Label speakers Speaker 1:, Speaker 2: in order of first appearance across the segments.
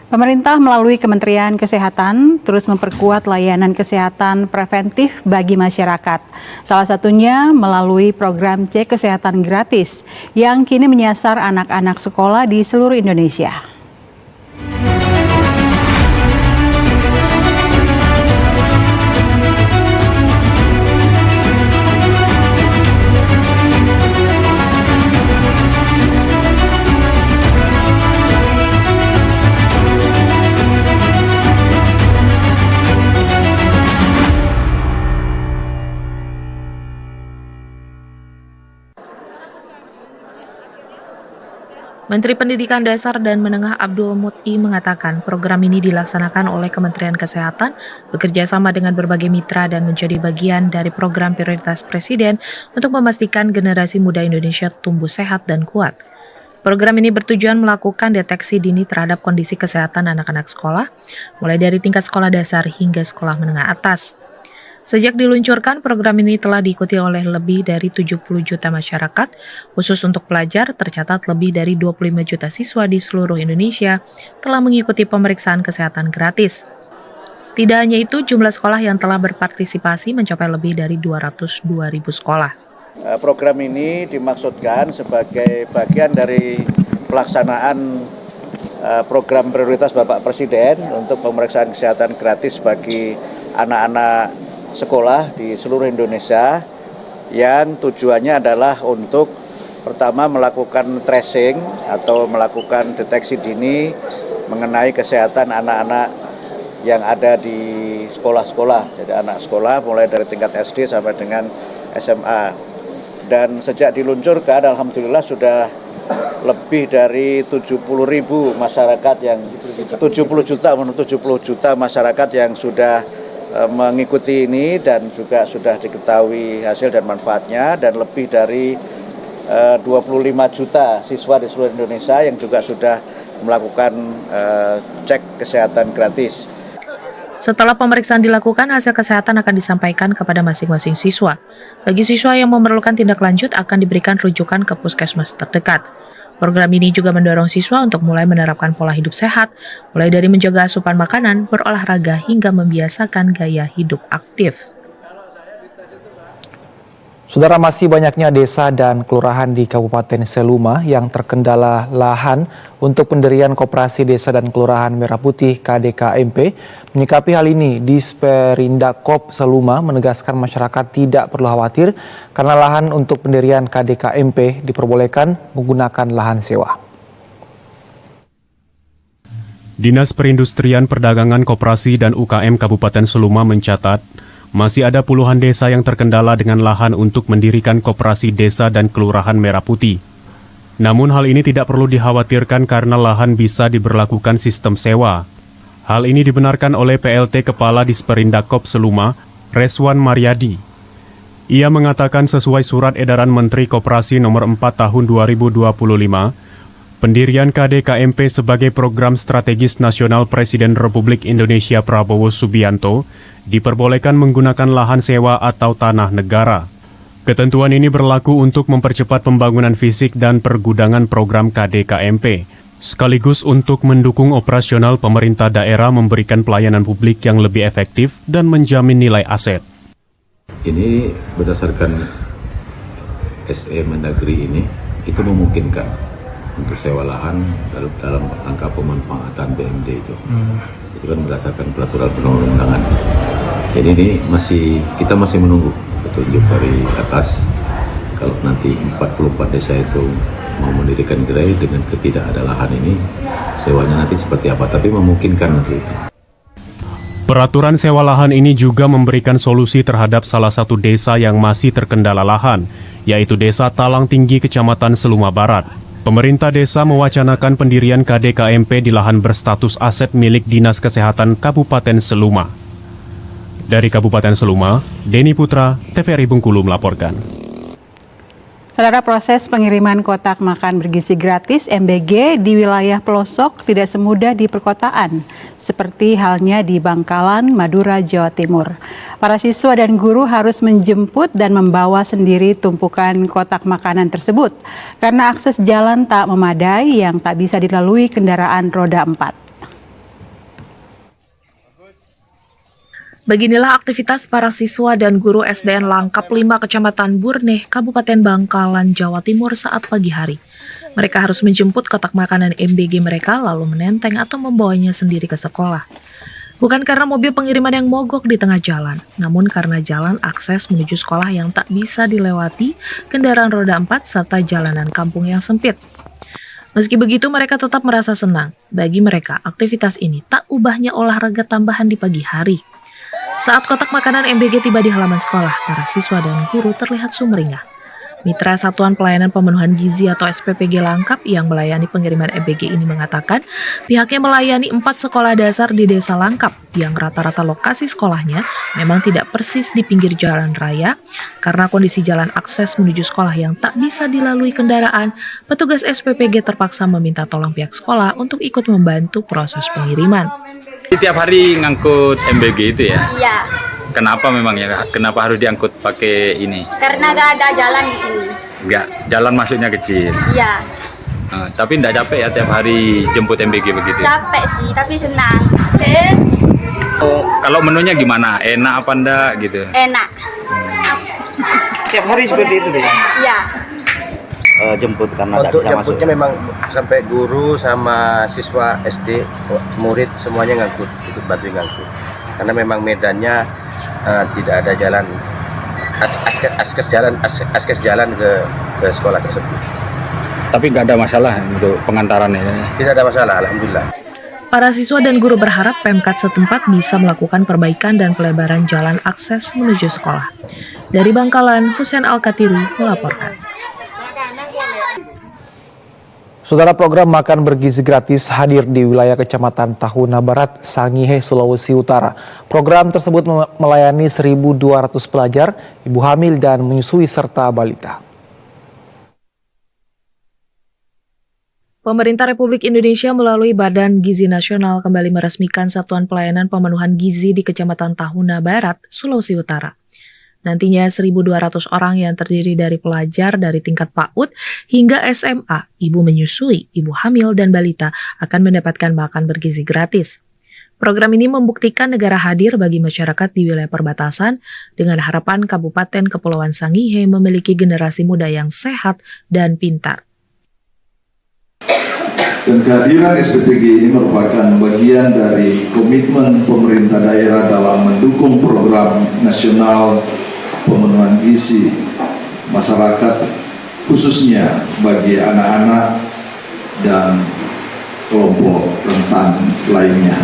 Speaker 1: Pemerintah melalui Kementerian Kesehatan terus memperkuat layanan kesehatan preventif bagi masyarakat. Salah satunya melalui program cek kesehatan gratis yang kini menyasar anak-anak sekolah di seluruh Indonesia.
Speaker 2: Menteri Pendidikan Dasar dan Menengah Abdul Muti mengatakan program ini dilaksanakan oleh Kementerian Kesehatan bekerja sama dengan berbagai mitra dan menjadi bagian dari program prioritas Presiden untuk memastikan generasi muda Indonesia tumbuh sehat dan kuat. Program ini bertujuan melakukan deteksi dini terhadap kondisi kesehatan anak-anak sekolah, mulai dari tingkat sekolah dasar hingga sekolah menengah atas. Sejak diluncurkan, program ini telah diikuti oleh lebih dari 70 juta masyarakat. Khusus untuk pelajar, tercatat lebih dari 25 juta siswa di seluruh Indonesia telah mengikuti pemeriksaan kesehatan gratis. Tidak hanya itu, jumlah sekolah yang telah berpartisipasi mencapai lebih dari 202.000 sekolah.
Speaker 3: Program ini dimaksudkan sebagai bagian dari pelaksanaan program prioritas Bapak Presiden untuk pemeriksaan kesehatan gratis bagi anak-anak sekolah di seluruh Indonesia, yang tujuannya adalah untuk pertama melakukan tracing atau melakukan deteksi dini mengenai kesehatan anak-anak yang ada di sekolah-sekolah. Jadi anak sekolah mulai dari tingkat SD sampai dengan SMA. Dan sejak diluncurkan, alhamdulillah sudah lebih dari 70.000 masyarakat yang 70 juta masyarakat yang sudah mengikuti ini, dan juga sudah diketahui hasil dan manfaatnya, dan lebih dari 25 juta siswa di seluruh Indonesia yang juga sudah melakukan cek kesehatan gratis.
Speaker 2: Setelah pemeriksaan dilakukan, hasil kesehatan akan disampaikan kepada masing-masing siswa. Bagi siswa yang memerlukan tindak lanjut akan diberikan rujukan ke puskesmas terdekat. Program ini juga mendorong siswa untuk mulai menerapkan pola hidup sehat, mulai dari menjaga asupan makanan, berolahraga, hingga membiasakan gaya hidup aktif.
Speaker 4: Saudara, masih banyaknya desa dan kelurahan di Kabupaten Seluma yang terkendala lahan untuk pendirian Koperasi Desa dan Kelurahan Merah Putih KDKMP. Menyikapi hal ini, Disperindakop Seluma menegaskan masyarakat tidak perlu khawatir karena lahan untuk pendirian KDKMP diperbolehkan menggunakan lahan sewa.
Speaker 5: Dinas Perindustrian Perdagangan Koperasi dan UKM Kabupaten Seluma mencatat masih ada puluhan desa yang terkendala dengan lahan untuk mendirikan Koperasi Desa dan Kelurahan Merah Putih. Namun hal ini tidak perlu dikhawatirkan karena lahan bisa diberlakukan sistem sewa. Hal ini dibenarkan oleh PLT Kepala Disperindakop Seluma, Reswan Mariadi. Ia mengatakan sesuai surat edaran Menteri Koperasi nomor 4 tahun 2025, pendirian KDKMP sebagai program strategis nasional Presiden Republik Indonesia Prabowo Subianto diperbolehkan menggunakan lahan sewa atau tanah negara. Ketentuan ini berlaku untuk mempercepat pembangunan fisik dan pergudangan program KDKMP, sekaligus untuk mendukung operasional pemerintah daerah memberikan pelayanan publik yang lebih efektif dan menjamin nilai aset.
Speaker 6: Ini berdasarkan SE Mendagri ini, itu memungkinkan untuk sewa lahan dalam rangka pemanfaatan BMD itu. Itu kan berdasarkan peraturan perundang-undangan. Jadi ini kita masih menunggu petunjuk dari atas. Kalau nanti 44 desa itu mau mendirikan gerai dengan ketidak ada lahan ini, sewanya nanti seperti apa, tapi memungkinkan untuk itu.
Speaker 5: Peraturan sewa lahan ini juga memberikan solusi terhadap salah satu desa yang masih terkendala lahan, yaitu Desa Talang Tinggi, Kecamatan Seluma Barat. Pemerintah desa mewacanakan pendirian KDKMP di lahan berstatus aset milik Dinas Kesehatan Kabupaten Seluma. Dari Kabupaten Seluma, Denny Putra, TVRI Bengkulu melaporkan.
Speaker 1: Saudara, proses pengiriman kotak makan bergizi gratis MBG di wilayah pelosok tidak semudah di perkotaan, seperti halnya di Bangkalan, Madura, Jawa Timur. Para siswa dan guru harus menjemput dan membawa sendiri tumpukan kotak makanan tersebut, karena akses jalan tak memadai yang tak bisa dilalui kendaraan roda 4.
Speaker 2: Beginilah aktivitas para siswa dan guru SDN Langkap 5 Kecamatan Burneh, Kabupaten Bangkalan, Jawa Timur saat pagi hari. Mereka harus menjemput kotak makanan MBG mereka lalu menenteng atau membawanya sendiri ke sekolah. Bukan karena mobil pengiriman yang mogok di tengah jalan, namun karena jalan akses menuju sekolah yang tak bisa dilewati, kendaraan roda 4 serta jalanan kampung yang sempit. Meski begitu, mereka tetap merasa senang. Bagi mereka, aktivitas ini tak ubahnya olahraga tambahan di pagi hari. Saat kotak makanan MBG tiba di halaman sekolah, para siswa dan guru terlihat sumringah. Mitra Satuan Pelayanan Pemenuhan Gizi atau SPPG Langkap yang melayani pengiriman MBG ini mengatakan pihaknya melayani 4 sekolah dasar di Desa Langkap yang rata-rata lokasi sekolahnya memang tidak persis di pinggir jalan raya. Karena kondisi jalan akses menuju sekolah yang tak bisa dilalui kendaraan, petugas SPPG terpaksa meminta tolong pihak sekolah untuk ikut membantu proses pengiriman.
Speaker 7: Tiap hari ngangkut MBG itu ya?
Speaker 8: Iya,
Speaker 7: Kenapa memang ya? Kenapa harus diangkut pakai ini?
Speaker 8: karena gak ada jalan di sini.
Speaker 7: Enggak, jalan masuknya kecil.
Speaker 8: Iya,
Speaker 7: Tapi enggak capek ya tiap hari jemput MBG begitu?
Speaker 8: capek sih, tapi senang.
Speaker 7: Kalau menunya gimana? Enak apa enggak gitu?
Speaker 8: Enak.
Speaker 9: Tiap hari seperti itu deh.
Speaker 8: Iya,
Speaker 9: Jemput karena nggak
Speaker 10: Untuk
Speaker 9: bisa masuk.
Speaker 10: jemputnya memang sampai guru sama siswa SD, murid semuanya ngangkut, ikut bantu ngangkut. Karena memang medannya tidak ada jalan, akses jalan ke sekolah tersebut.
Speaker 7: Tapi enggak ada masalah untuk pengantarannya.
Speaker 10: Tidak ada masalah, alhamdulillah.
Speaker 2: Para siswa dan guru berharap Pemkat setempat bisa melakukan perbaikan dan pelebaran jalan akses menuju sekolah. Dari Bangkalan, Husain Al-Katiri melaporkan.
Speaker 4: Saudara, program makan bergizi gratis hadir di wilayah Kecamatan Tahuna Barat, Sangihe, Sulawesi Utara. Program tersebut melayani 1.200 pelajar, ibu hamil dan menyusui serta balita.
Speaker 2: Pemerintah Republik Indonesia melalui Badan Gizi Nasional kembali meresmikan Satuan Pelayanan Pemenuhan Gizi di Kecamatan Tahuna Barat, Sulawesi Utara. Nantinya 1.200 orang yang terdiri dari pelajar dari tingkat PAUD hingga SMA, ibu menyusui, ibu hamil, dan balita akan mendapatkan makan bergizi gratis. Program ini membuktikan negara hadir bagi masyarakat di wilayah perbatasan dengan harapan Kabupaten Kepulauan Sangihe memiliki generasi muda yang sehat dan pintar.
Speaker 11: Dan kehadiran SPPG ini merupakan bagian dari komitmen pemerintah daerah dalam mendukung program nasional pemenuhan gizi masyarakat, khususnya bagi anak-anak dan kelompok rentan lainnya.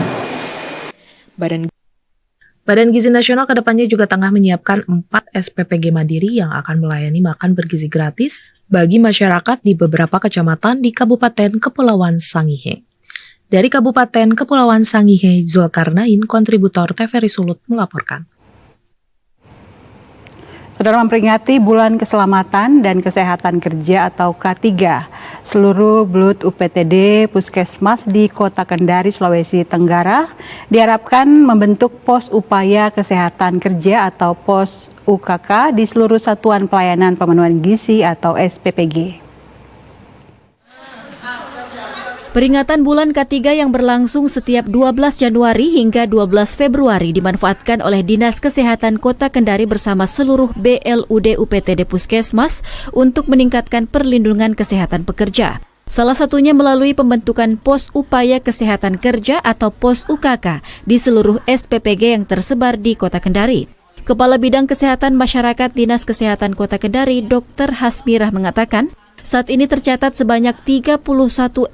Speaker 2: Badan Gizi Nasional kedepannya juga tengah menyiapkan 4 SPPG Mandiri yang akan melayani makan bergizi gratis bagi masyarakat di beberapa kecamatan di Kabupaten Kepulauan Sangihe. Dari Kabupaten Kepulauan Sangihe, Zulkarnain, kontributor TVRI Sulut melaporkan.
Speaker 1: Saudara, memperingati Bulan Keselamatan dan Kesehatan Kerja atau K3, seluruh BLUT UPTD Puskesmas di Kota Kendari, Sulawesi Tenggara diharapkan membentuk pos upaya kesehatan kerja atau pos UKK di seluruh Satuan Pelayanan Pemenuhan Gizi atau SPPG.
Speaker 12: Peringatan bulan K3 yang berlangsung setiap 12 Januari hingga 12 Februari dimanfaatkan oleh Dinas Kesehatan Kota Kendari bersama seluruh BLUD UPTD Puskesmas untuk meningkatkan perlindungan kesehatan pekerja. Salah satunya melalui pembentukan pos upaya kesehatan kerja atau pos UKK di seluruh SPPG yang tersebar di Kota Kendari. Kepala Bidang Kesehatan Masyarakat Dinas Kesehatan Kota Kendari, Dr. Hasmirah mengatakan, saat ini tercatat sebanyak 31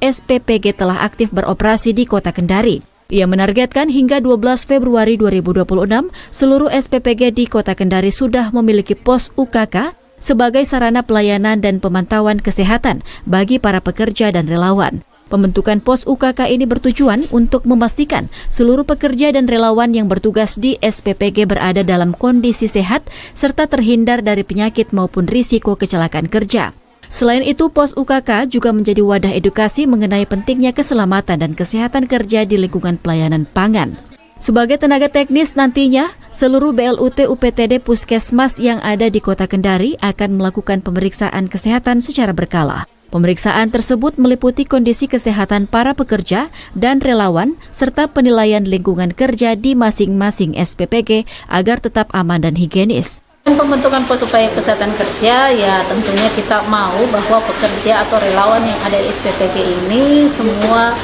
Speaker 12: SPPG telah aktif beroperasi di Kota Kendari. Ia menargetkan hingga 12 Februari 2026, seluruh SPPG di Kota Kendari sudah memiliki pos UKK sebagai sarana pelayanan dan pemantauan kesehatan bagi para pekerja dan relawan. Pembentukan pos UKK ini bertujuan untuk memastikan seluruh pekerja dan relawan yang bertugas di SPPG berada dalam kondisi sehat serta terhindar dari penyakit maupun risiko kecelakaan kerja. Selain itu, pos UKK juga menjadi wadah edukasi mengenai pentingnya keselamatan dan kesehatan kerja di lingkungan pelayanan pangan. Sebagai tenaga teknis nantinya, seluruh BLUT UPTD Puskesmas yang ada di Kota Kendari akan melakukan pemeriksaan kesehatan secara berkala. Pemeriksaan tersebut meliputi kondisi kesehatan para pekerja dan relawan serta penilaian lingkungan kerja di masing-masing SPPG agar tetap aman dan higienis.
Speaker 13: Pembentukan pos upaya kesehatan kerja, ya tentunya kita mau bahwa pekerja atau relawan yang ada di SPPG ini semua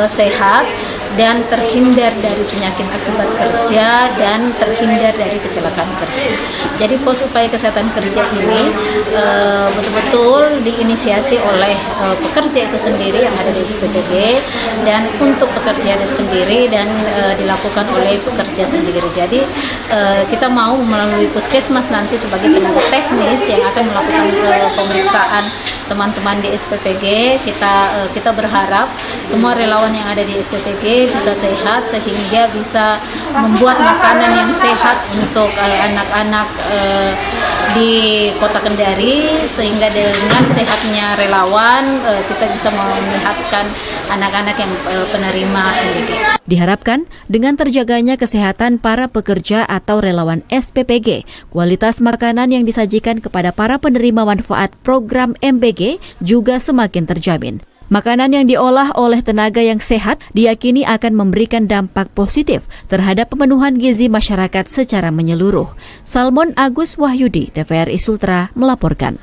Speaker 13: sehat dan terhindar dari penyakit akibat kerja dan terhindar dari kecelakaan kerja. Jadi pos upaya kesehatan kerja ini betul-betul diinisiasi oleh pekerja itu sendiri yang ada di SPPG dan untuk pekerja sendiri dan dilakukan oleh pekerja sendiri. Jadi kita mau melalui puskesmas nanti sebagai tenaga teknis yang akan melakukan pemeriksaan teman-teman di SPPG. Kita berharap semua relawan yang ada di SPPG bisa sehat sehingga bisa membuat makanan yang sehat untuk anak-anak di Kota Kendari, sehingga dengan sehatnya relawan kita bisa menyehatkan anak-anak yang penerima MBG.
Speaker 12: Diharapkan dengan terjaganya kesehatan para pekerja atau relawan SPPG, kualitas makanan yang disajikan kepada para penerima manfaat program MBG juga semakin terjamin. Makanan yang diolah oleh tenaga yang sehat diyakini akan memberikan dampak positif terhadap pemenuhan gizi masyarakat secara menyeluruh. Salmon Agus Wahyudi, TVRI Sultra melaporkan.